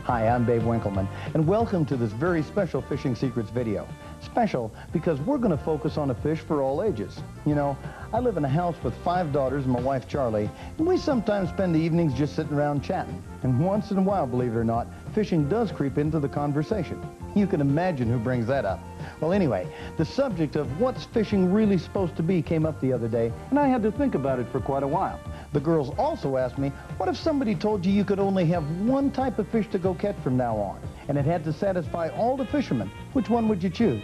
Hi, I'm Babe Winkelman, and welcome to this very special Fishing Secrets video. Special because we're going to focus on a fish for all ages. You know, I live in a house with 5 daughters and my wife Charlie, and we sometimes spend the evenings just sitting around chatting. And once in a while, believe it or not, fishing does creep into the conversation. You can imagine who brings that up. Well, anyway, the subject of what's fishing really supposed to be came up the other day, and I had to think about it for quite a while. The girls also asked me, what if somebody told you you could only have one type of fish to go catch from now on, and it had to satisfy all the fishermen? Which one would you choose?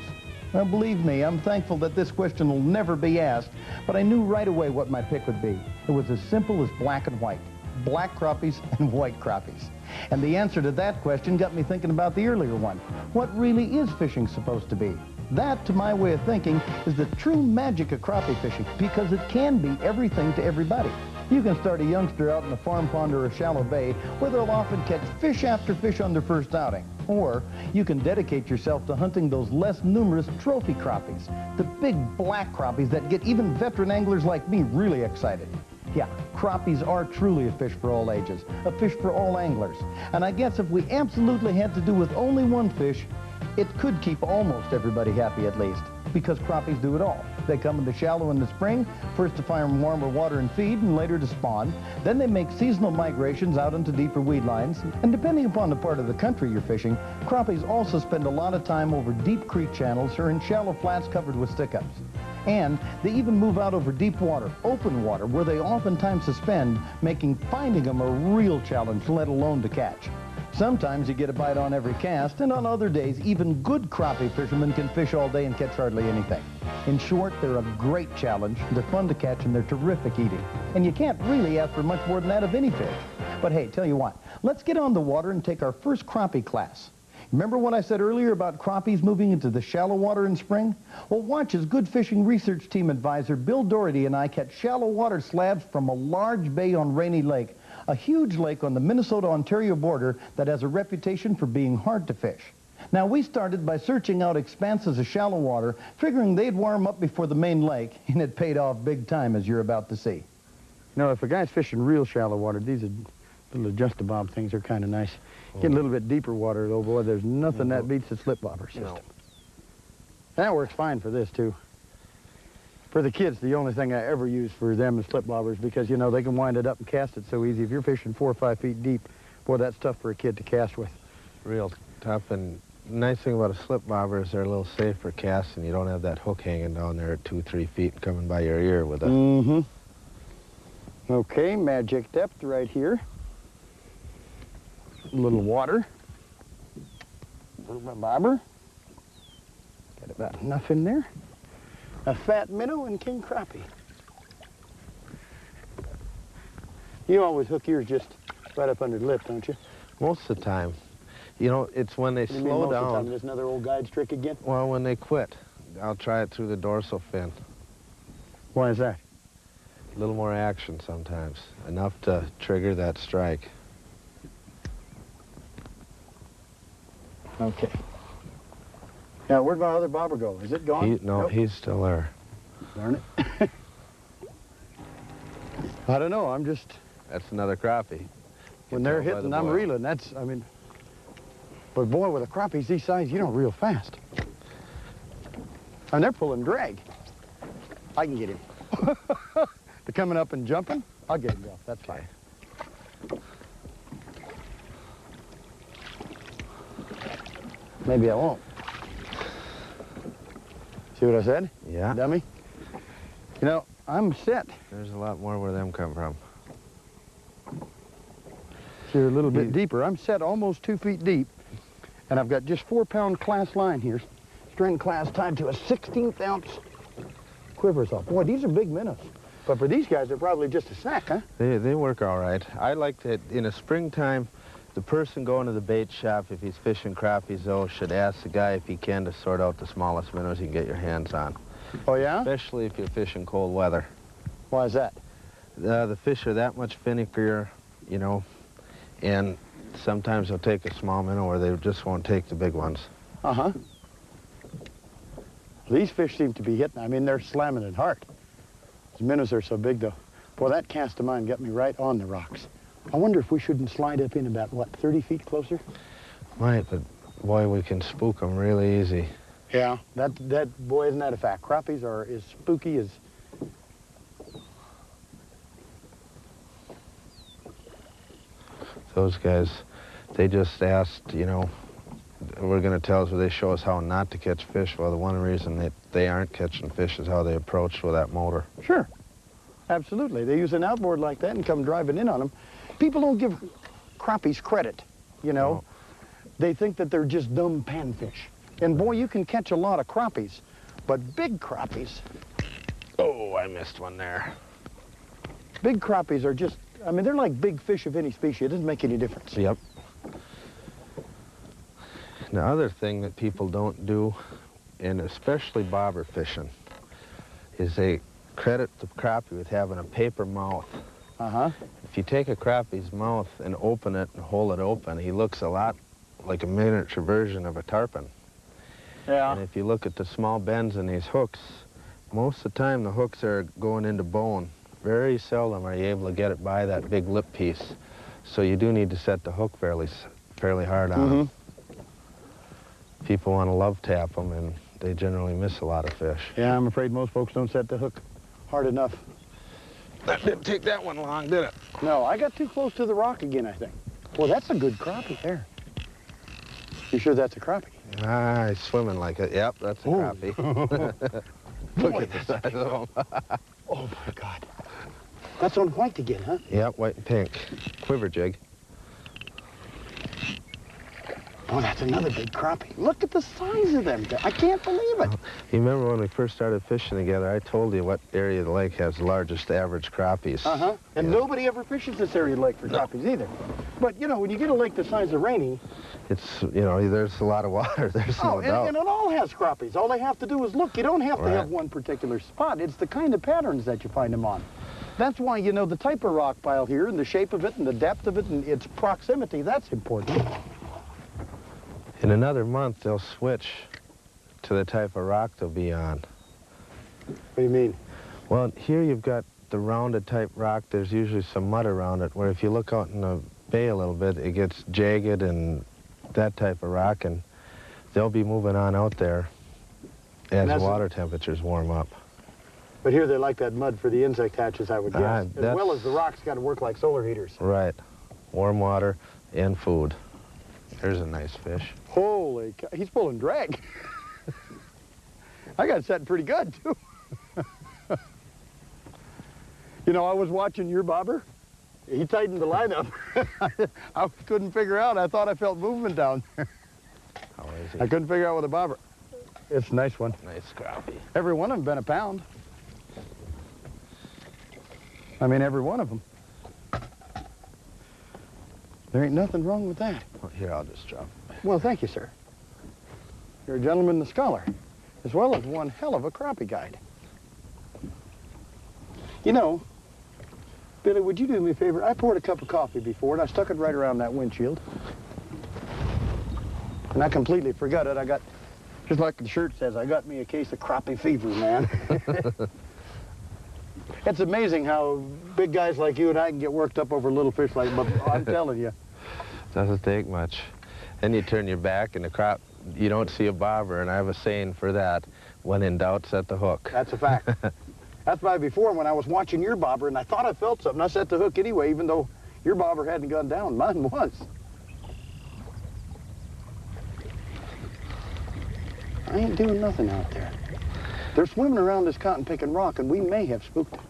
Well, believe me, I'm thankful that this question will never be asked, but I knew right away what my pick would be. It was as simple as black and white. Black crappies and white crappies. And the answer to that question got me thinking about the earlier one. What really is fishing supposed to be? That, to my way of thinking, is the true magic of crappie fishing, because it can be everything to everybody. You can start a youngster out in a farm pond or a shallow bay where they'll often catch fish after fish on their first outing. Or you can dedicate yourself to hunting those less numerous trophy crappies, the big black crappies that get even veteran anglers like me really excited. Yeah, crappies are truly a fish for all ages, a fish for all anglers. And I guess if we absolutely had to do with only one fish, it could keep almost everybody happy at least, because crappies do it all. They come in the shallow in the spring, first to find warmer water and feed, and later to spawn. Then they make seasonal migrations out into deeper weed lines. And depending upon the part of the country you're fishing, crappies also spend a lot of time over deep creek channels or in shallow flats covered with stick-ups. And they even move out over deep water, open water, where they oftentimes suspend, making finding them a real challenge, let alone to catch. Sometimes you get a bite on every cast, and on other days, even good crappie fishermen can fish all day and catch hardly anything. In short, they're a great challenge, they're fun to catch, and they're terrific eating. And you can't really ask for much more than that of any fish. But hey, tell you what, let's get on the water and take our first crappie class. Remember what I said earlier about crappies moving into the shallow water in spring? Well, watch as good fishing research team advisor Bill Doherty and I catch shallow water slabs from a large bay on Rainy Lake, a huge lake on the Minnesota-Ontario border that has a reputation for being hard to fish. Now, we started by searching out expanses of shallow water, figuring they'd warm up before the main lake, and it paid off big time, as you're about to see. You know, if a guy's fishing real shallow water, these are little adjust-a-bob things are kind of nice. Get a little bit deeper water, though, boy, there's nothing that beats the slip bobber system. No. That works fine for this, too. For the kids, the only thing I ever use for them is slip bobbers because, you know, they can wind it up and cast it so easy. If you're fishing 4 or 5 feet deep, boy, that's tough for a kid to cast with. Real tough, and the nice thing about a slip bobber is they're a little safe for casting. You don't have that hook hanging down there at 2 or 3 feet coming by your ear with a... Mm-hmm. Okay, magic depth right here. A little water. A little bobber. Got about enough in there. A fat minnow and king crappie. You always hook yours just right up under the lip, don't you? Most of the time. You know, it's when they slow down. Time? There's another old guide's trick again? Well, when they quit, I'll try it through the dorsal fin. Why is that? A little more action sometimes. Enough to trigger that strike. Okay. Now, where'd my other bobber go? Is it gone? No, nope. He's still there. Darn it. I don't know, I'm just... That's another crappie. When they're hitting, I'm reeling. That's, I mean... But boy, with a crappie these size, you don't reel fast. And they're pulling drag. I can get him. They're coming up and jumping. I'll get him off, that's fine. Maybe I won't. See what I said? Yeah. Dummy? You know, I'm set. There's a lot more where them come from. See, they're a little bit deeper. I'm set almost 2 feet deep, and I've got just 4-pound class line here. String class tied to a 16th ounce quiver saw. Boy, these are big minnows. But for these guys, they're probably just a snack, huh? They work all right. I like that in the springtime, the person going to the bait shop, if he's fishing crappies, though, should ask the guy if he can to sort out the smallest minnows you can get your hands on. Oh, yeah? Especially if you're fishing cold weather. Why is that? The fish are that much finickier, you know, and sometimes they'll take a small minnow or they just won't take the big ones. Uh-huh. These fish seem to be hitting. I mean, they're slamming it hard. These minnows are so big, though. Boy, that cast of mine got me right on the rocks. I wonder if we shouldn't slide up in about, what, 30 feet closer? Might, but boy, we can spook them really easy. Yeah, that boy, isn't that a fact? Crappies are as spooky as... Those guys, they just asked, you know, we're going to tell us, they show us how not to catch fish. Well, the one reason that they aren't catching fish is how they approach with that motor. Sure, absolutely. They use an outboard like that and come driving in on them. People don't give crappies credit, you know. No. They think that they're just dumb panfish. And boy, you can catch a lot of crappies, but big crappies... Oh, I missed one there. Big crappies are just, I mean, they're like big fish of any species. It doesn't make any difference. Yep. The other thing that people don't do, and especially bobber fishing, is they credit the crappie with having a paper mouth. Uh-huh. If you take a crappie's mouth and open it and hold it open, he looks a lot like a miniature version of a tarpon. Yeah. And if you look at the small bends in these hooks, most of the time the hooks are going into bone. Very seldom are you able to get it by that big lip piece. So you do need to set the hook fairly hard on them. People want to love tap them, and they generally miss a lot of fish. Yeah, I'm afraid most folks don't set the hook hard enough. That didn't take that one long, did it? No, I got too close to the rock again, I think. Well, that's a good crappie there. You sure that's a crappie? Ah, he's swimming like it. Yep, that's a crappie. Look Boy, at the size of him. Oh, my God. That's on white again, huh? Yep, white and pink. Quiver jig. Oh, that's another big crappie. Look at the size of them. I can't believe it. You remember when we first started fishing together, I told you what area of the lake has the largest average crappies. Uh-huh. And Yeah. nobody ever fishes this area of the lake for crappies either. But, you know, when you get a lake the size of Rainy... It's, you know, there's a lot of water. There's no doubt. And it all has crappies. All they have to do is look. You don't have to have one particular spot. It's the kind of patterns that you find them on. That's why, you know, the type of rock pile here and the shape of it and the depth of it and its proximity, that's important. In another month, they'll switch to the type of rock they'll be on. What do you mean? Well, here you've got the rounded type rock. There's usually some mud around it, where if you look out in the bay a little bit, it gets jagged and that type of rock, and they'll be moving on out there as the water temperatures warm up. But here they like that mud for the insect hatches, I would guess. As well as the rocks got to work like solar heaters. Right. Warm water and food. There's a nice fish. Holy cow. He's pulling drag. I got it set pretty good, too. You know, I was watching your bobber. He tightened the line up. I couldn't figure out. I thought I felt movement down there. How is he? I couldn't figure out with a bobber. It's a nice one. Nice crappie. Every one of them been a pound. I mean, every one of them. There ain't nothing wrong with that. Well, here, I'll just drop it. Well, thank you, sir. You're a gentleman and a scholar, as well as one hell of a crappie guide. You know, Billy, would you do me a favor? I poured a cup of coffee before, and I stuck it right around that windshield. And I completely forgot it. I got, just like the shirt says, I got me a case of crappie fever, man. It's amazing how big guys like you and I can get worked up over little fish like, but I'm telling you. Doesn't take much. Then you turn your back and the crop, you don't see a bobber, and I have a saying for that: when in doubt, set the hook. That's a fact. That's why before, when I was watching your bobber, and I thought I felt something, I set the hook anyway, even though your bobber hadn't gone down. Mine was. I ain't doing nothing out there. They're swimming around this cotton-picking rock, and we may have spooked them.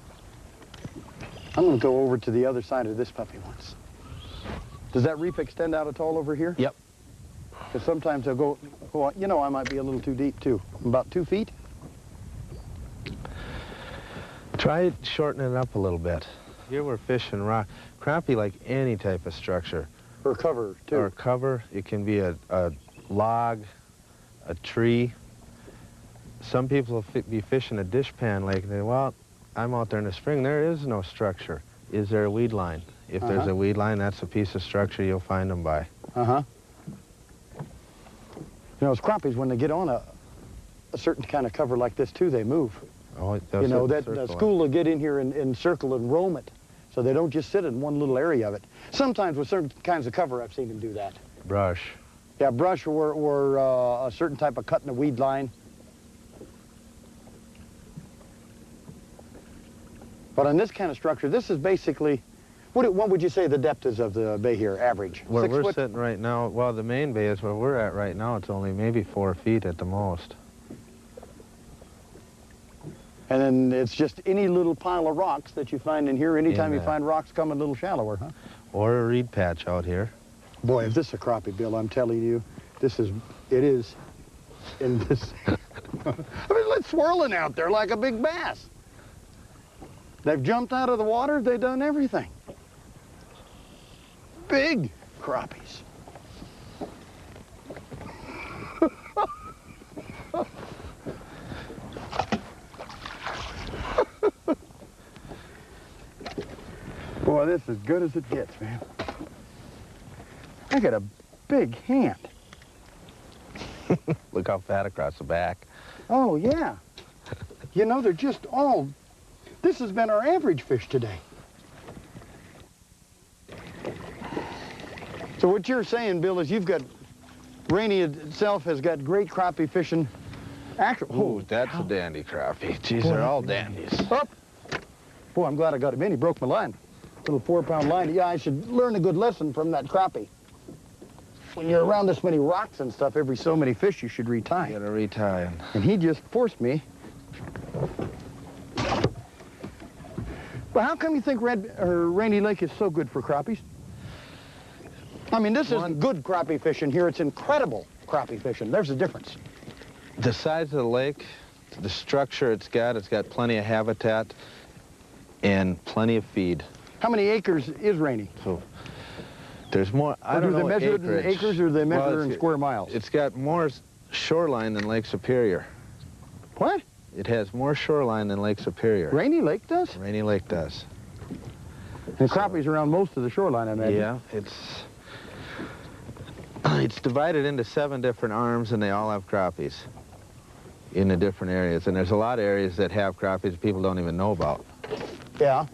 I'm going to go over to the other side of this puppy once. Does that reef extend out at all over here? Yep. Because sometimes they'll go, well, you know, I might be a little too deep, too. About 2 feet? Try shortening it up a little bit. Here we're fishing rock. Crappie like any type of structure. Or cover, too. Or cover. It can be a log, a tree. Some people will be fishing a dishpan lake and they, well, I'm out there in the spring, there is no structure. Is there a weed line? If there's a weed line, that's a piece of structure you'll find them by. Uh-huh. You know, as crappies, when they get on a certain kind of cover like this, too, they move. Oh, you know, that school will get in here and circle and roam it, so they don't just sit in one little area of it. Sometimes with certain kinds of cover, I've seen them do that. Brush. Yeah, brush or a certain type of cut in the weed line. But on this kind of structure, this is basically, what would you say the depth is of the bay here, average? Where 6 we're foot? sitting right now, well, the main bay is where we're at right now. It's only maybe 4 feet at the most. And then it's just any little pile of rocks that you find in here. Anytime you that. find rocks come a little shallower, huh? Or a reed patch out here. Boy, if this is a crappie, Bill, I'm telling you, it is in this. I mean, it's swirling out there like a big bass. They've jumped out of the water, they've done everything. Big crappies. Boy, this is as good as it gets, man. I got a big hand. Look how fat across the back. Oh, yeah. You know, they're just all... This has been our average fish today. So what you're saying, Bill, is you've got... Rainey itself has got great crappie fishing. Ooh, that's a dandy crappie. Geez, they're all dandies. Up! Boy, I'm glad I got him in. He broke my line. Little 4-pound line. Yeah, I should learn a good lesson from that crappie. When you're around this many rocks and stuff, every so many fish you should retie. You gotta retie them. And he just forced me. But how come you think Rainy Lake is so good for crappies? I mean, this isn't good crappie fishing here. It's incredible crappie fishing. There's a difference. The size of the lake, the structure it's got plenty of habitat and plenty of feed. How many acres is Rainy? So there's more, I don't know, do they measure acreage. it in acres or do they measure it in square miles? It's got more shoreline than Lake Superior. What? It has more shoreline than Lake Superior. Rainy Lake does? Rainy Lake does. And crappies around most of the shoreline, I imagine. Yeah, it's divided into 7 different arms, and they all have crappies in the different areas. And there's a lot of areas that have crappies people don't even know about. Yeah.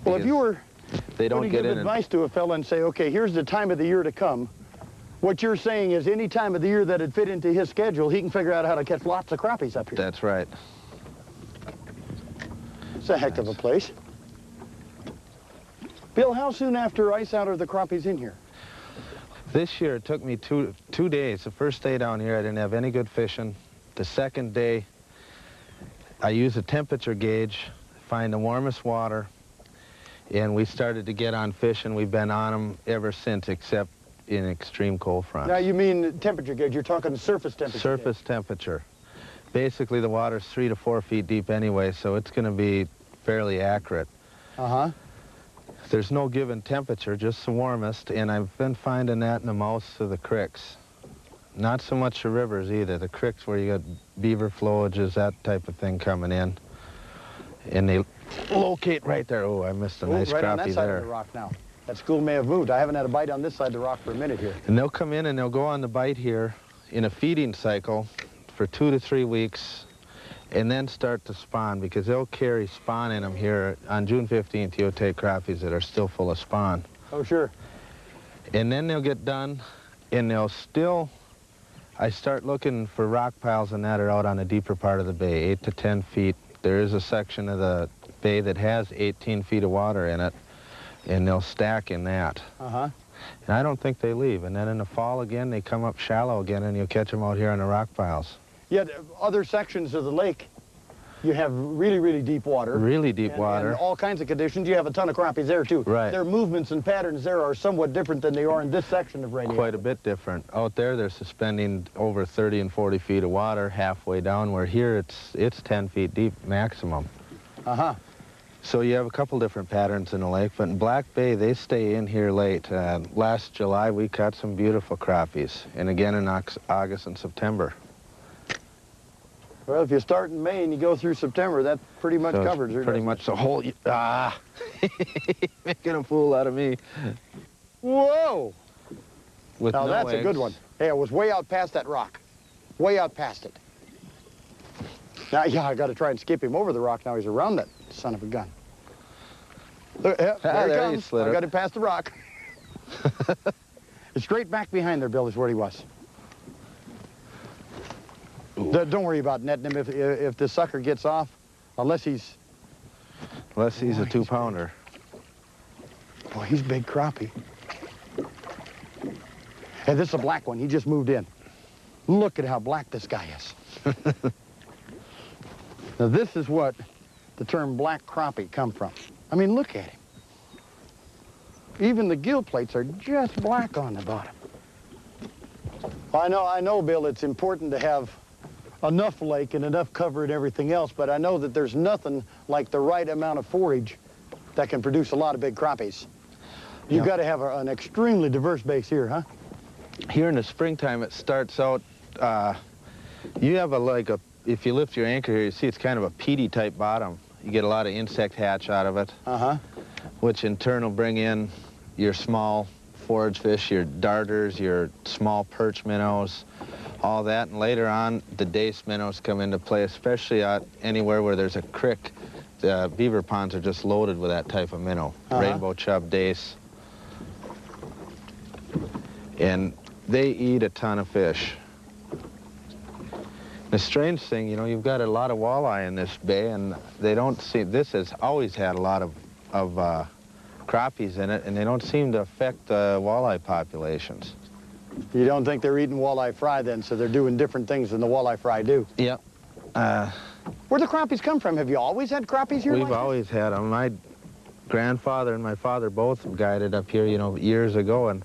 Well, if you were they don't going to get give in advice to a fella and say, okay, here's the time of the year to come, what you're saying is any time of the year that it'd fit into his schedule, he can figure out how to catch lots of crappies up here. That's right. It's a heck of a place. Bill, how soon after ice out are the crappies in here? This year it took me two days. The first day down here I didn't have any good fishing. The second day I used a temperature gauge, find the warmest water, and we started to get on fish, and we've been on them ever since, except in extreme cold fronts. Now you mean temperature gauge, you're talking surface temperature. Surface temperature. Basically the water's 3 to 4 feet deep anyway, so it's going to be fairly accurate. Uh-huh. There's no given temperature, just the warmest, and I've been finding that in the mouths of the creeks. Not so much the rivers either. The creeks where you got beaver flowages, that type of thing coming in. And they locate right there. Oh, I missed a nice right on that crappie side there. of the rock now. That school may have moved. I haven't had a bite on this side of the rock for a minute here. And they'll come in and they'll go on the bite here in a feeding cycle for 2 to 3 weeks, and then start to spawn, because they'll carry spawn in them here. On June 15th, you'll take crappies that are still full of spawn. Oh, sure. And then they'll get done, and they'll still, I start looking for rock piles and that are out on the deeper part of the bay, 8 to 10 feet. There is a section of the bay that has 18 feet of water in it, and they'll stack in that. Uh-huh. And I don't think they leave. And then in the fall again, they come up shallow again, and you'll catch them out here on the rock piles. Yet other sections of the lake, you have really, really deep water. Really deep water. And all kinds of conditions. You have a ton of crappies there, too. Right. Their movements and patterns there are somewhat different than they are in this section of Rainy. Quite a bit different. Out there, they're suspending over 30 and 40 feet of water halfway down, where here it's 10 feet deep maximum. Uh-huh. So you have a couple different patterns in the lake, but in Black Bay, they stay in here late. Last July, we caught some beautiful crappies, and again in August and September. Well, if you start in May and you go through September, that pretty much So covers it. pretty much the whole, making a fool out of me. Whoa! With Now no that's a good eggs. one. Hey, I was way out past that rock. Way out past it. Now, yeah, I got to try and skip him over the rock. Now he's around that son of a gun. There, yeah, there he there he comes. slid I it. got him past the rock. It's straight back behind there, Bill, is where he was. Don't worry about netting him if the sucker gets off, unless he's... Unless he's a 2-pounder. Boy, he's a big crappie. Hey, this is a black one. He just moved in. Look at how black this guy is. Now, this is what the term black crappie come from. I mean, look at him. Even the gill plates are just black on the bottom. I know, Bill, it's important to have enough lake and enough cover and everything else, but I know that there's nothing like the right amount of forage that can produce a lot of big crappies. You've got to have an extremely diverse base here, huh? Here in the springtime, it starts out, you have if you lift your anchor here, you see it's kind of a peaty type bottom. You get a lot of insect hatch out of it, which in turn will bring in your small forage fish, your darters, your small perch minnows, all that. And later on, the dace minnows come into play, especially out anywhere where there's a creek. The beaver ponds are just loaded with that type of minnow, rainbow chub, dace. And they eat a ton of fish. The strange thing, you know, you've got a lot of walleye in this bay, and they don't seem, this has always had a lot of crappies in it, and they don't seem to affect the walleye populations. You don't think they're eating walleye fry then, so they're doing different things than the walleye fry do? Yep. Where do crappies come from? Have you always had crappies here? We've always had them. My grandfather and my father both guided up here, you know, years ago, and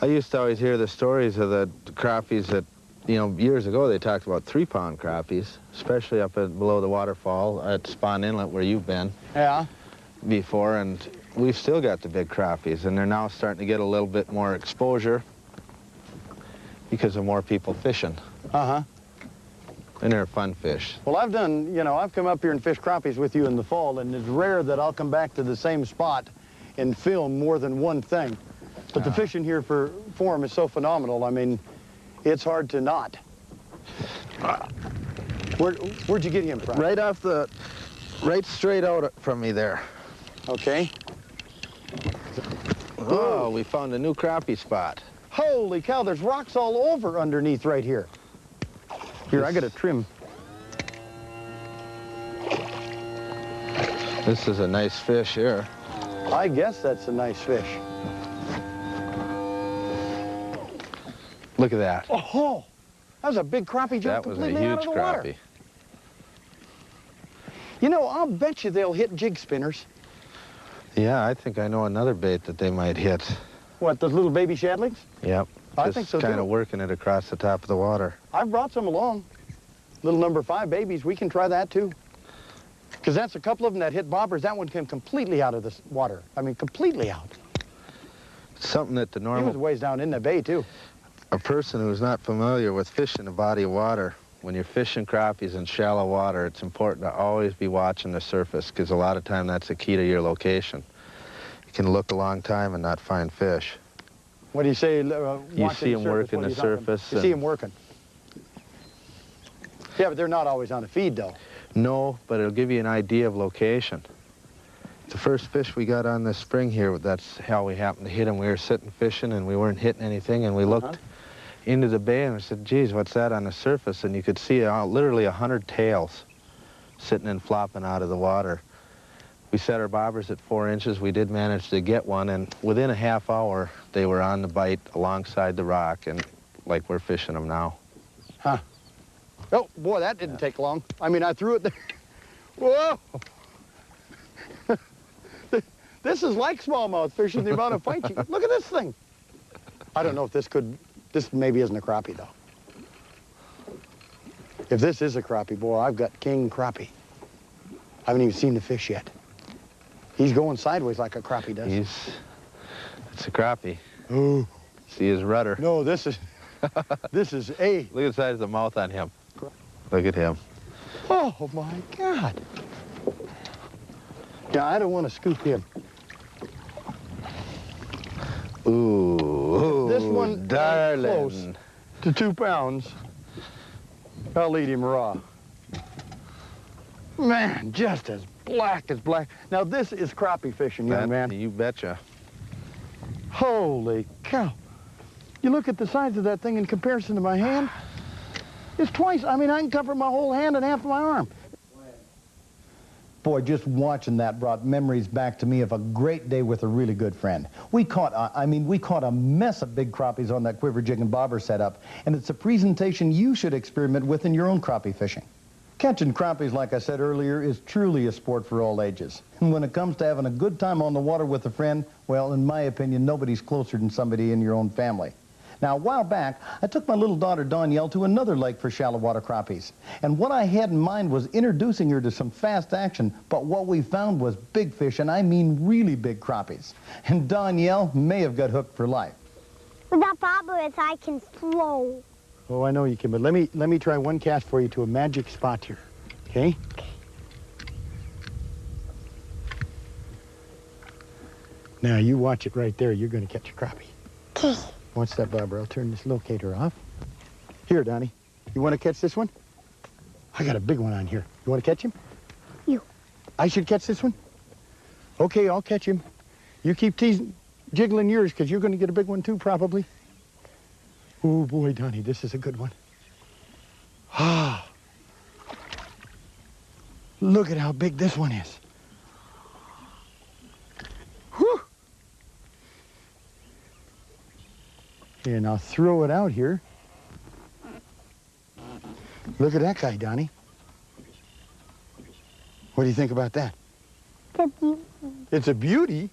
I used to always hear the stories of the crappies that, you know, years ago they talked about 3-pound crappies, especially up below the waterfall at Spawn Inlet where you've been. Yeah. Before, and we've still got the big crappies, and they're now starting to get a little bit more exposure because of more people fishing. And they're fun fish. Well, I've come up here and fished crappies with you in the fall, and it's rare that I'll come back to the same spot and film more than one thing. But the fishing here for them is so phenomenal. I mean, it's hard to not. Where'd you get him from? Right straight out from me there. Okay. Oh, we found a new crappie spot. Holy cow, there's rocks all over underneath right here. Here, I gotta trim. This is a nice fish here. I guess that's a nice fish. Look at that. Oh, that was a big crappie jump completely out of the water. That was a huge crappie. You know, I'll bet you they'll hit jig spinners. Yeah, I think I know another bait that they might hit. What, those little baby shadlings? Yep. I think so, just kind of working it across the top of the water. I've brought some along. Little number 5 babies, we can try that too. Because that's a couple of them that hit bobbers. That one came completely out of the water. I mean, completely out. Something that the normal... He was ways down in the bay too. A person who's not familiar with fishing a body of water, when you're fishing crappies in shallow water, it's important to always be watching the surface, because a lot of time that's the key to your location. You can look a long time and not find fish. What do you say? You see them working the surface. You see them working. Yeah, but they're not always on a feed, though. No, but it'll give you an idea of location. The first fish we got on this spring here, that's how we happened to hit him. We were sitting fishing and we weren't hitting anything, and we looked into the bay and we said, geez, what's that on the surface? And you could see literally 100 tails sitting and flopping out of the water. We set our bobbers at 4 inches. We did manage to get one, and within a half hour, they were on the bite alongside the rock, and like we're fishing them now. Huh. Oh, boy, that didn't take long. I mean, I threw it there. Whoa! This is like smallmouth fishing, the amount of fight you get. Look at this thing. I don't know if this maybe isn't a crappie, though. If this is a crappie, boy, I've got king crappie. I haven't even seen the fish yet. He's going sideways like a crappie does. It's a crappie. Ooh. See his rudder. No, this is a... Look at the size of the mouth on him. Look at him. Oh, my God. Yeah, I don't want to scoop him. Ooh, this one darling. Close to 2 pounds. I'll eat him raw. Man, just as black as black. Now, this is crappie fishing, young man. You betcha. Holy cow. You look at the size of that thing in comparison to my hand. It's twice. I mean, I can cover my whole hand and half of my arm. Boy, just watching that brought memories back to me of a great day with a really good friend. We caught a mess of big crappies on that quiver jig and bobber setup, and it's a presentation you should experiment with in your own crappie fishing. Catching crappies, like I said earlier, is truly a sport for all ages. And when it comes to having a good time on the water with a friend, well, in my opinion, nobody's closer than somebody in your own family. Now, a while back, I took my little daughter, Danielle, to another lake for shallow water crappies. And what I had in mind was introducing her to some fast action, but what we found was big fish, and I mean really big crappies. And Danielle may have got hooked for life. But that problem is I can flow. Oh, I know you can, but let me try one cast for you to a magic spot here, okay? Now, you watch it right there. You're going to catch a crappie. Okay. Watch that, Barbara. I'll turn this locator off. Here, Donnie. You want to catch this one? I got a big one on here. You want to catch him? You. I should catch this one? Okay, I'll catch him. You keep jiggling yours, because you're going to get a big one too, probably. Oh, boy, Donnie, this is a good one. Ah. Look at how big this one is. Whew. Here, now throw it out here. Look at that guy, Donnie. What do you think about that? The beauty. It's a beauty?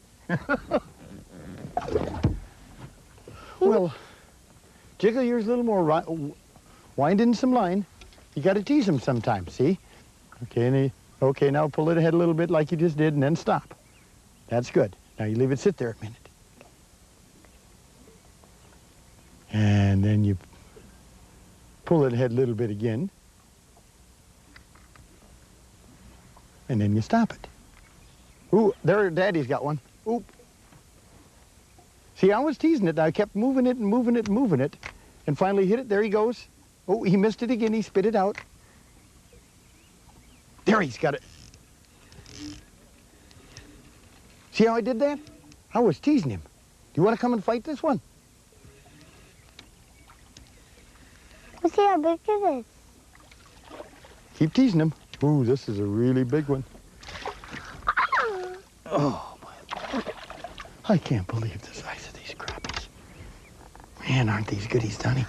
Well, jiggle yours a little more, wind in some line. You got to tease him sometimes, see? Okay, now pull it ahead a little bit like you just did and then stop. That's good. Now you leave it sit there a minute. And then you pull it ahead a little bit again. And then you stop it. Ooh, there, Daddy's got one. Oop. See, I was teasing it. I kept moving it and moving it and moving it. And finally hit it. There he goes. Oh, he missed it again. He spit it out. There, he's got it. See how I did that? I was teasing him. Do you want to come and fight this one? Let's see how big it is. Keep teasing him. Ooh, this is a really big one. Oh, my. I can't believe the size of these crappies. Man, aren't these goodies, Donnie?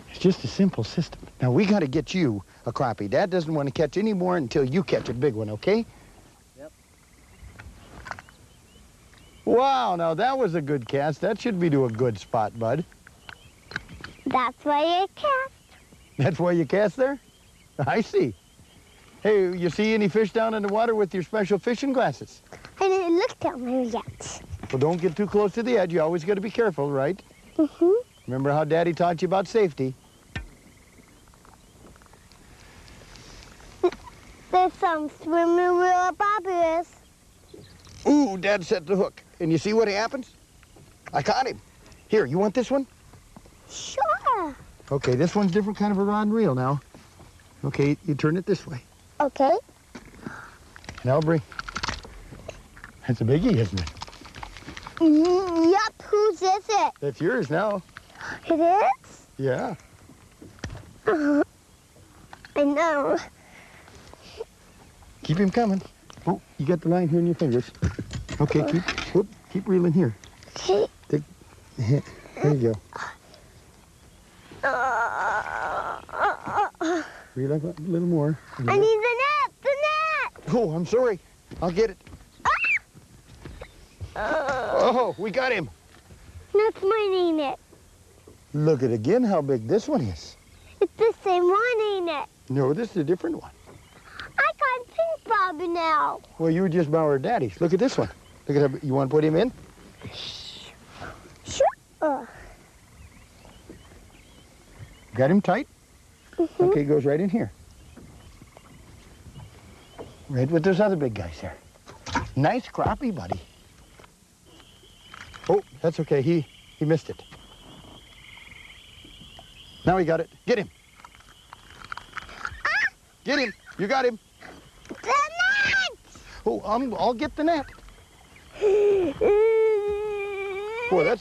It's just a simple system. Now, we got to get you a crappie. Dad doesn't want to catch any more until you catch a big one, okay? Yep. Wow, now that was a good cast. That should be to a good spot, bud. That's why you cast. That's why you cast there? I see. Hey, you see any fish down in the water with your special fishing glasses? I didn't look down there yet. Well, don't get too close to the edge. You always got to be careful, right? Mm-hmm. Remember how Daddy taught you about safety? There's some swimming real bobbers. Ooh, Dad set the hook. And you see what happens? I caught him. Here, you want this one? Sure. Okay, this one's different kind of a rod and reel now. Okay, you turn it this way. Okay. Now bring. That's a biggie, isn't it? Yup, whose is it? That's yours now. It is? Yeah. I know. Keep him coming. Oh, you got the line here in your fingers. Okay, keep reeling here. Okay. There you go. Reel up a little more. I need the net! The net! Oh, I'm sorry. I'll get it. Oh, we got him. That's mine, ain't it? Look at again how big this one is. It's the same one, ain't it? No, this is a different one. I got pink bobby now. Well, you just borrowed Daddy's. Look at this one. Look at how, you want to put him in? Sure. Got him tight? Mm-hmm. Okay, goes right in here. Right with those other big guys there. Nice crappie, buddy. Oh, that's okay. He missed it. Now he got it. Get him. Ah! Get him. You got him. The net! Oh, I'll get the net. Boy,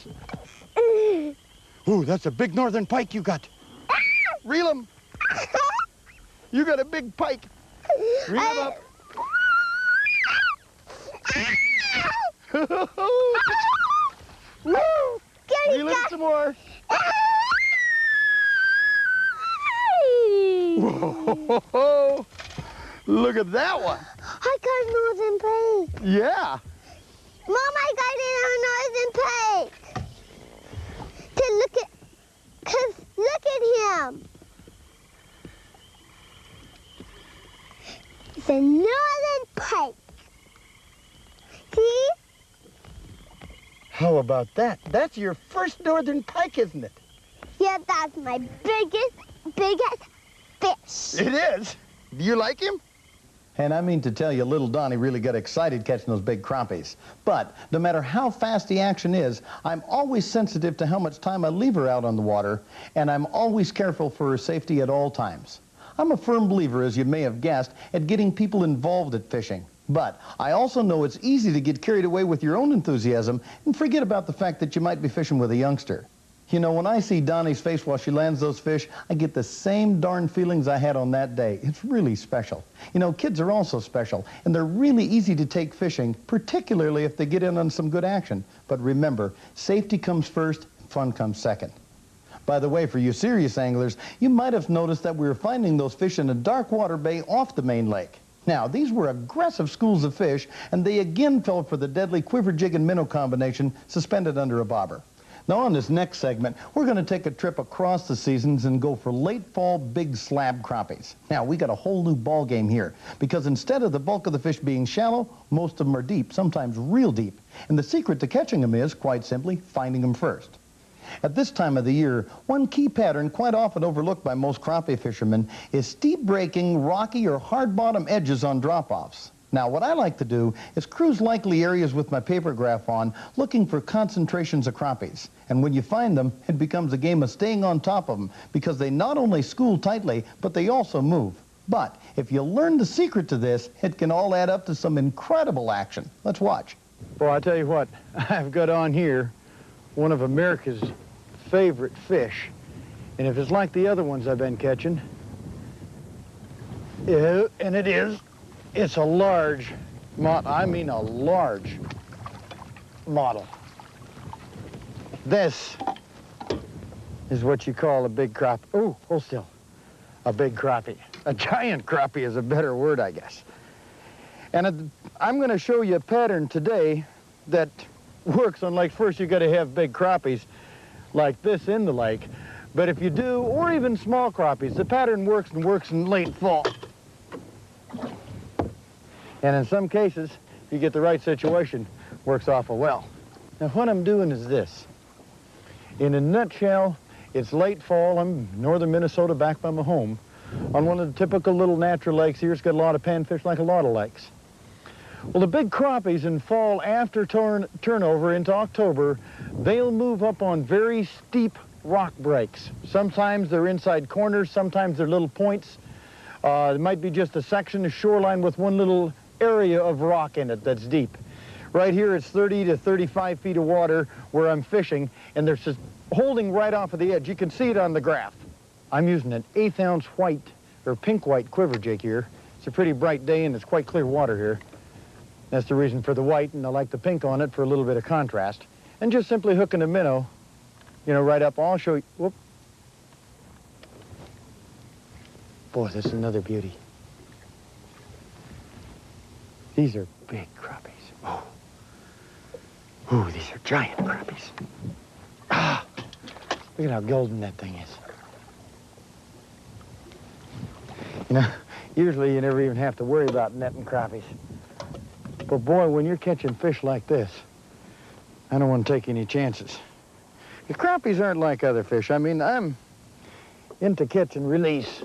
Ooh, that's a big northern pike you got. Reel him. You got a big pike. Reel him up. Woo! Reel him some more. Whoa! Look at that one. I got a northern pike. Yeah. Mom, I got a northern pike. Look at him. It's a northern pike. See? How about that? That's your first northern pike, isn't it? Yeah, that's my biggest fish. It is. Do you like him? And I mean to tell you, little Donnie really got excited catching those big crappies. But no matter how fast the action is, I'm always sensitive to how much time I leave her out on the water, and I'm always careful for her safety at all times. I'm a firm believer, as you may have guessed, at getting people involved at fishing. But I also know it's easy to get carried away with your own enthusiasm and forget about the fact that you might be fishing with a youngster. You know, when I see Donnie's face while she lands those fish, I get the same darn feelings I had on that day. It's really special. You know, kids are also special, and they're really easy to take fishing, particularly if they get in on some good action. But remember, safety comes first, fun comes second. By the way, for you serious anglers, you might have noticed that we were finding those fish in a dark water bay off the main lake. Now, these were aggressive schools of fish, and they again fell for the deadly quiver jig and minnow combination suspended under a bobber. Now, on this next segment, we're going to take a trip across the seasons and go for late fall big slab crappies. Now, we got a whole new ball game here, because instead of the bulk of the fish being shallow, most of them are deep, sometimes real deep. And the secret to catching them is, quite simply, finding them first. At this time of the year, one key pattern quite often overlooked by most crappie fishermen is steep breaking, rocky, or hard bottom edges on drop-offs. Now, what I like to do is cruise likely areas with my paper graph on, looking for concentrations of crappies. And when you find them, it becomes a game of staying on top of them, because they not only school tightly, but they also move. But if you learn the secret to this, it can all add up to some incredible action. Let's watch. Well, I tell you what, I've got on here one of America's favorite fish. And if it's like the other ones I've been catching, and it is, it's a large model. I mean a large model. This is what you call a big crappie. Oh, hold still. A big crappie. A giant crappie is a better word, I guess. And I'm going to show you a pattern today that works on lakes. First, you got to have big crappies like this in the lake. But if you do, or even small crappies, the pattern works in late fall. And in some cases, if you get the right situation, works awful well. Now, what I'm doing is this. In a nutshell, it's late fall. I'm in northern Minnesota, back by my home, on one of the typical little natural lakes here. It's got a lot of panfish, like a lot of lakes. Well, the big crappies in fall after turnover into October, they'll move up on very steep rock breaks. Sometimes they're inside corners, sometimes they're little points. It might be just a section of shoreline with one little area of rock in it that's deep. Right here, it's 30 to 35 feet of water where I'm fishing, and they're just holding right off of the edge. You can see it on the graph. I'm using an 1/8 ounce white, or pink-white quiver jig here. It's a pretty bright day, and it's quite clear water here. That's the reason for the white, and I like the pink on it for a little bit of contrast. And just simply hooking a minnow, you know, right up. I'll show you. Whoop. Boy, this is another beauty. These are big crappies. Oh. Ooh, these are giant crappies. Ah, look at how golden that thing is. You know, usually you never even have to worry about netting crappies. But boy, when you're catching fish like this, I don't want to take any chances. The crappies aren't like other fish. I mean, I'm into catch and release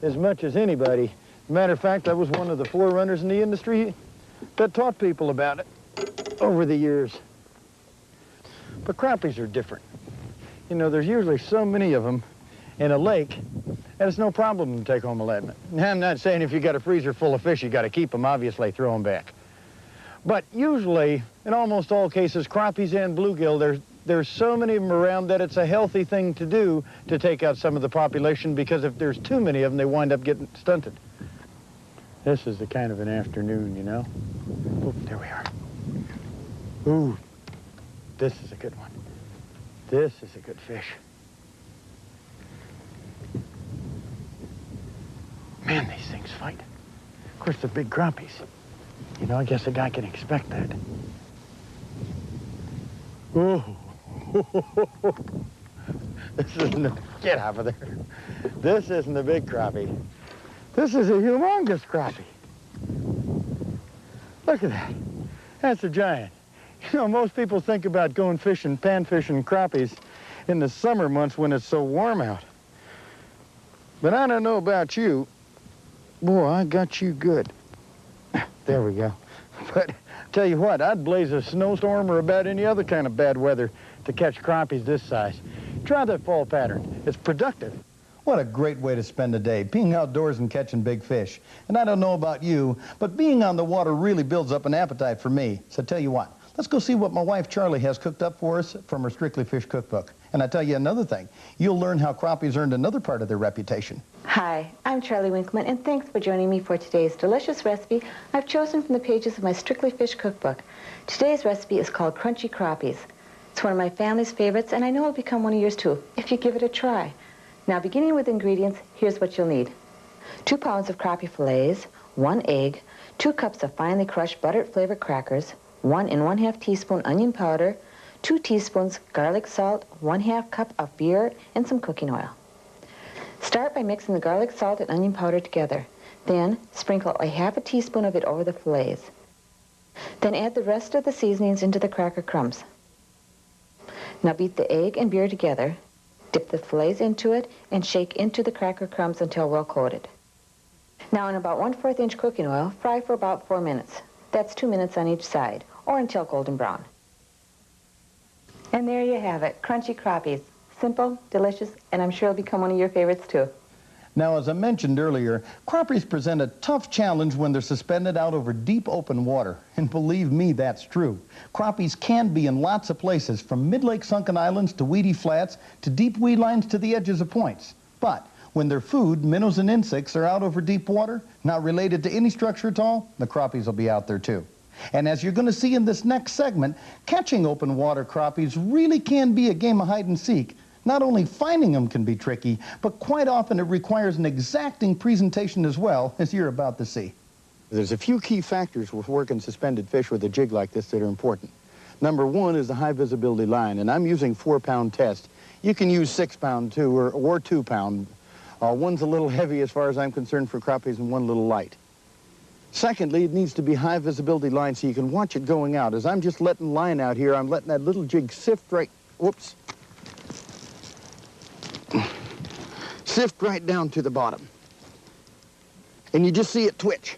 as much as anybody. As a matter of fact, I was one of the forerunners in the industry that taught people about it over the years. But crappies are different. You know, there's usually so many of them in a lake that it's no problem to take home a lead. Now, I'm not saying if you got a freezer full of fish, you got to keep them, obviously, throw them back. But usually, in almost all cases, crappies and bluegill, there's so many of them around that it's a healthy thing to do to take out some of the population, because if there's too many of them, they wind up getting stunted. This is the kind of an afternoon, you know. Oh, there we are. Ooh, this is a good one. This is a good fish. Man, these things fight. Of course, they're big crappies. You know, I guess a guy can expect that. Ooh. This isn't a, get out of there. This isn't a big crappie. This is a humongous crappie. Look at that. That's a giant. You know, most people think about going fishing, pan fishing crappies in the summer months when it's so warm out. But I don't know about you. Boy, I got you good. There we go. But tell you what, I'd blaze a snowstorm or about any other kind of bad weather to catch crappies this size. Try that fall pattern. It's productive. What a great way to spend a day, being outdoors and catching big fish. And I don't know about you, but being on the water really builds up an appetite for me. So tell you what, let's go see what my wife Charlie has cooked up for us from her Strictly Fish cookbook. And I tell you another thing, you'll learn how crappies earned another part of their reputation. Hi, I'm Charlie Winkelman, and thanks for joining me for today's delicious recipe I've chosen from the pages of my Strictly Fish cookbook. Today's recipe is called Crunchy Crappies. It's one of my family's favorites, and I know it'll become one of yours too, if you give it a try. Now, beginning with ingredients, here's what you'll need. 2 pounds of crappie fillets, 1 egg, 2 cups of finely crushed buttered flavored crackers, 1 1/2 teaspoon onion powder, 2 teaspoons garlic salt, 1/2 cup of beer, and some cooking oil. Start by mixing the garlic salt and onion powder together. Then sprinkle a 1/2 teaspoon of it over the fillets. Then add the rest of the seasonings into the cracker crumbs. Now beat the egg and beer together, dip the fillets into it, and shake into the cracker crumbs until well coated. Now in about 1/4 inch cooking oil, fry for about 4 minutes. That's 2 minutes on each side, or until golden brown. And there you have it, crunchy crappies. Simple, delicious, and I'm sure it'll become one of your favorites too. Now, as I mentioned earlier, crappies present a tough challenge when they're suspended out over deep open water. And believe me, that's true. Crappies can be in lots of places, from mid-lake sunken islands to weedy flats to deep weed lines to the edges of points. But when their food, minnows and insects, are out over deep water, not related to any structure at all, the crappies will be out there too. And as you're going to see in this next segment, catching open water crappies really can be a game of hide and seek. Not only finding them can be tricky, but quite often it requires an exacting presentation as well, as you're about to see. There's a few key factors with working suspended fish with a jig like this that are important. Number 1 is the high visibility line, and I'm using 4-pound test. You can use 6-pound too, or 2-pound. One's a little heavy as far as I'm concerned for crappies, and one a little light. Secondly, it needs to be high visibility line so you can watch it going out. As I'm just letting line out here, I'm letting that little jig sift right, whoops, sift right down to the bottom. And you just see it twitch.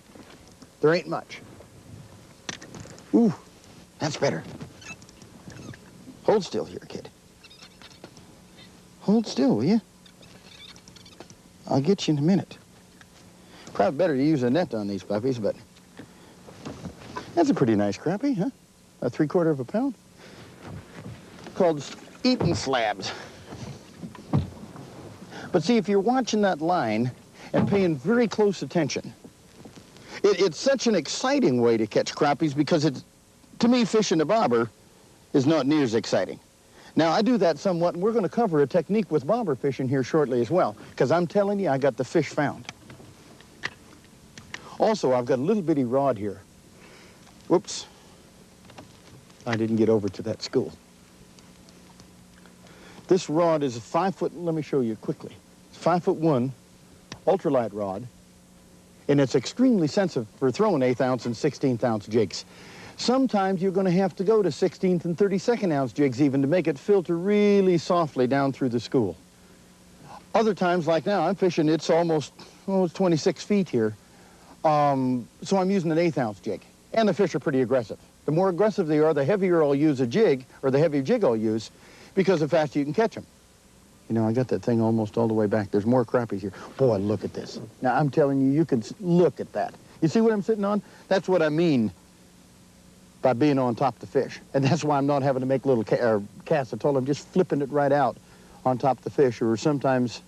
There ain't much. Ooh, that's better. Hold still here, kid. Hold still, will you? I'll get you in a minute. Probably better to use a net on these puppies, but that's a pretty nice crappie, huh? A 3/4 pound. Called eating slabs. But see, if you're watching that line and paying very close attention, it's such an exciting way to catch crappies because it's, to me, fishing a bobber is not near as exciting. Now, I do that somewhat, and we're going to cover a technique with bobber fishing here shortly as well, because I'm telling you, I got the fish found. Also, I've got a little bitty rod here. Whoops. I didn't get over to that school. This rod is a 5-foot, let me show you quickly. It's 5'1", ultralight rod, and it's extremely sensitive for throwing 1/8 ounce and 16th ounce jigs. Sometimes you're going to have to go to 16th and 32nd ounce jigs even to make it filter really softly down through the school. Other times, like now, I'm fishing, it's almost 26 feet here. So I'm using an 1/8 ounce jig. And the fish are pretty aggressive. The more aggressive they are, the heavier I'll use a jig, or the heavier jig I'll use, because the faster you can catch them. You know, I got that thing almost all the way back. There's more crappies here. Boy, look at this. Now, I'm telling you, you can look at that. You see what I'm sitting on? That's what I mean by being on top of the fish. And that's why I'm not having to make little cast. I told him just flipping it right out on top of the fish, or sometimes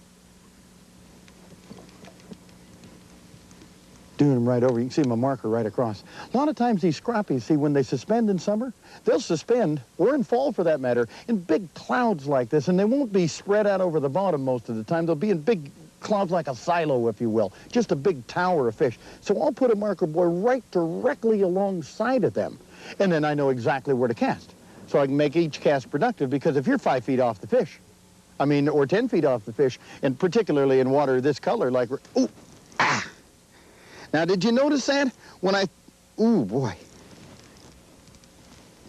doing them right over. You can see my marker right across. A lot of times these scrappies, see, when they suspend in summer, they'll suspend, or in fall for that matter, in big clouds like this, and they won't be spread out over the bottom most of the time. They'll be in big clouds like a silo, if you will, just a big tower of fish. So I'll put a marker buoy right directly alongside of them, and then I know exactly where to cast. So I can make each cast productive, because if you're 5 feet off the fish, I mean, or 10 feet off the fish, and particularly in water this color, like, ooh, ah. Now, did you notice that? When ooh, boy.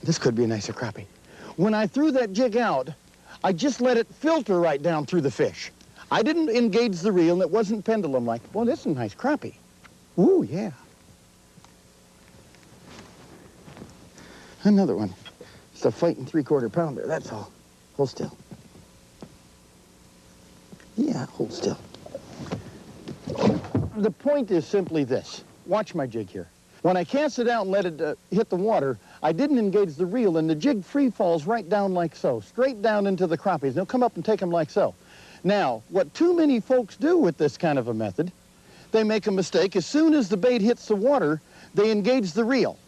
This could be a nicer crappie. When I threw that jig out, I just let it filter right down through the fish. I didn't engage the reel, and it wasn't pendulum-like. Well, this is a nice crappie. Ooh, yeah. Another one. It's a fighting 3/4 pounder, that's all. Hold still. Yeah, hold still. The point is simply this. Watch my jig here. When I cast it out and let it hit the water, I didn't engage the reel, and the jig free falls right down like so, straight down into the crappies. They'll come up and take them like so. Now, what too many folks do with this kind of a method, they make a mistake. As soon as the bait hits the water, they engage the reel.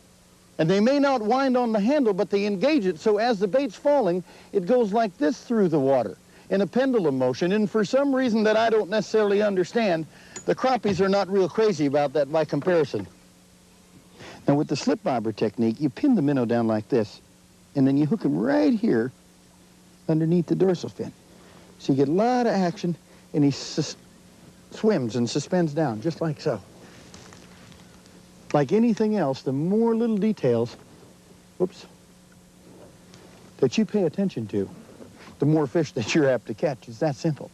And they may not wind on the handle, but they engage it, so as the bait's falling, it goes like this through the water in a pendulum motion. And for some reason that I don't necessarily understand, the crappies are not real crazy about that by comparison. Now, with the slip bobber technique, you pin the minnow down like this, and then you hook him right here underneath the dorsal fin. So you get a lot of action, and he swims and suspends down, just like so. Like anything else, the more little details, whoops, that you pay attention to, the more fish that you're apt to catch. It's that simple.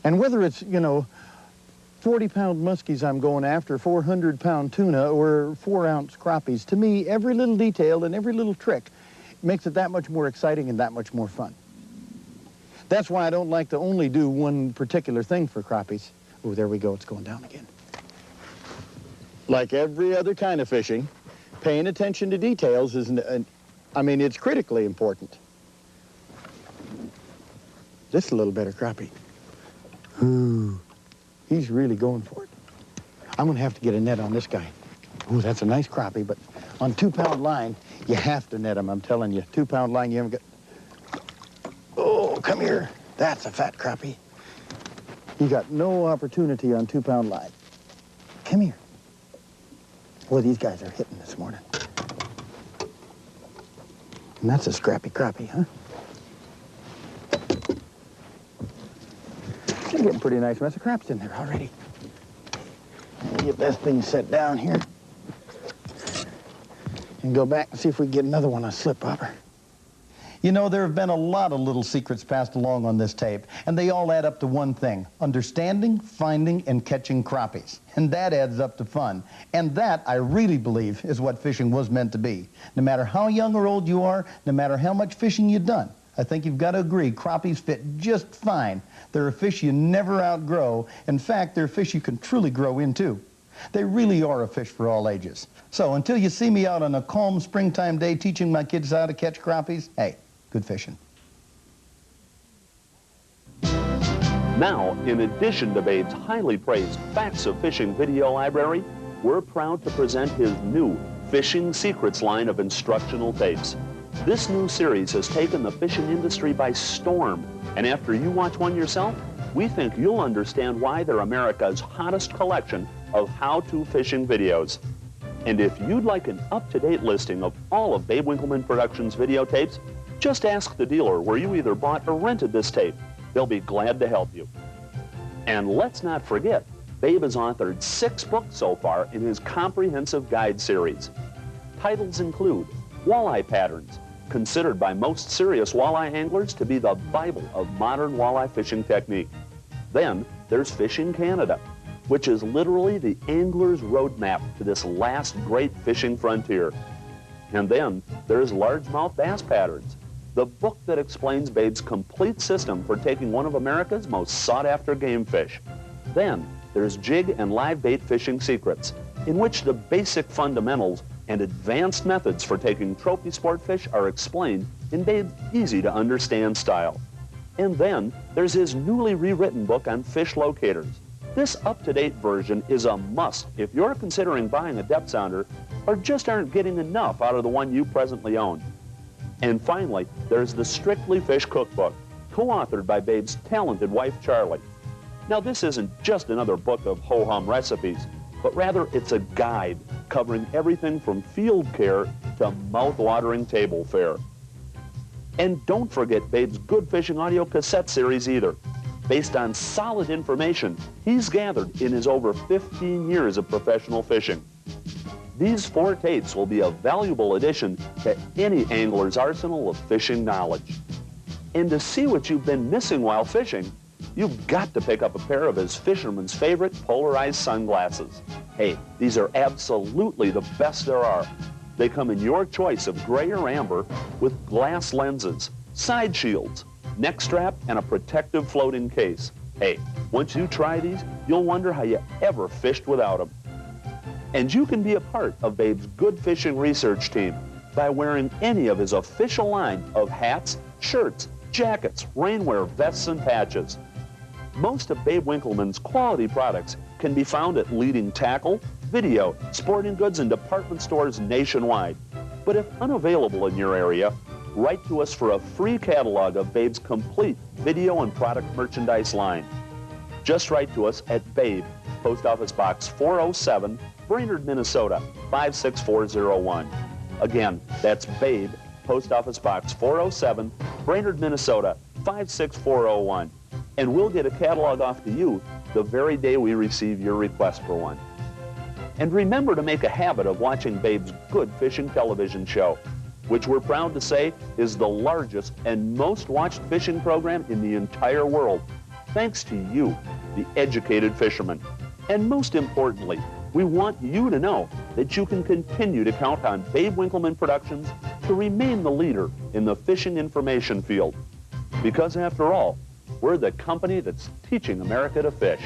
And whether it's, you know, 40-pound muskies I'm going after, 400-pound tuna, or 4-ounce crappies, to me, every little detail and every little trick makes it that much more exciting and that much more fun. That's why I don't like to only do one particular thing for crappies. Oh, there we go, it's going down again. Like every other kind of fishing, paying attention to details is, I mean, it's critically important. Just a little better crappie. Ooh, he's really going for it. I'm gonna have to get a net on this guy. Ooh, that's a nice crappie, but on 2-pound line, you have to net him, I'm telling you. 2-pound line, you haven't got... Oh, come here. That's a fat crappie. You got no opportunity on 2-pound line. Come here. Boy, these guys are hitting this morning. And that's a scrappy crappie, huh? I'm getting a pretty nice mess of craps in there already. Get this thing set down here. And go back and see if we can get another one on slip bobber. You know, there have been a lot of little secrets passed along on this tape, and they all add up to one thing: understanding, finding, and catching crappies. And that adds up to fun. And that, I really believe, is what fishing was meant to be. No matter how young or old you are, no matter how much fishing you've done, I think you've got to agree crappies fit just fine. They're a fish you never outgrow. In fact, they're a fish you can truly grow into. They really are a fish for all ages. So until you see me out on a calm springtime day teaching my kids how to catch crappies, hey, good fishing. Now, in addition to Babe's highly praised Facts of Fishing video library, we're proud to present his new Fishing Secrets line of instructional tapes. This new series has taken the fishing industry by storm, and after you watch one yourself, we think you'll understand why they're America's hottest collection of how-to fishing videos. And if you'd like an up-to-date listing of all of Babe Winkelman Productions videotapes, just ask the dealer where you either bought or rented this tape. They'll be glad to help you. And let's not forget, Babe has authored 6 books so far in his comprehensive guide series. Titles include Walleye Patterns, considered by most serious walleye anglers to be the Bible of modern walleye fishing technique. Then there's Fishing Canada, which is literally the angler's roadmap to this last great fishing frontier. And then there's Largemouth Bass Patterns, the book that explains Babe's complete system for taking one of America's most sought-after game fish. Then there's Jig and Live Bait Fishing Secrets, in which the basic fundamentals and advanced methods for taking trophy sport fish are explained in Babe's easy-to-understand style. And then there's his newly rewritten book on fish locators. This up-to-date version is a must if you're considering buying a depth sounder or just aren't getting enough out of the one you presently own. And finally, there's the Strictly Fish Cookbook, co-authored by Babe's talented wife, Charlie. Now, this isn't just another book of ho-hum recipes, but rather it's a guide covering everything from field care to mouth-watering table fare. And don't forget Babe's Good Fishing audio cassette series either, based on solid information he's gathered in his over 15 years of professional fishing. These 4 tapes will be a valuable addition to any angler's arsenal of fishing knowledge. And to see what you've been missing while fishing, you've got to pick up a pair of his fisherman's favorite polarized sunglasses. Hey, these are absolutely the best there are. They come in your choice of gray or amber with glass lenses, side shields, neck strap, and a protective floating case. Hey, once you try these, you'll wonder how you ever fished without them. And you can be a part of Babe's Good Fishing research team by wearing any of his official line of hats, shirts, jackets, rainwear, vests, and patches. Most of Babe Winkelman's quality products can be found at leading tackle, video, sporting goods, and department stores nationwide. But if unavailable in your area, write to us for a free catalog of Babe's complete video and product merchandise line. Just write to us at Babe, Post Office Box 407, Brainerd, Minnesota 56401. Again, that's Babe, Post Office Box 407, Brainerd, Minnesota 56401. And we'll get a catalog off to you the very day we receive your request for one. And remember to make a habit of watching Babe's Good Fishing television show, which we're proud to say is the largest and most watched fishing program in the entire world, thanks to you, the educated fisherman. And most importantly, we want you to know that you can continue to count on Babe Winkelman Productions to remain the leader in the fishing information field. Because after all, we're the company that's teaching America to fish.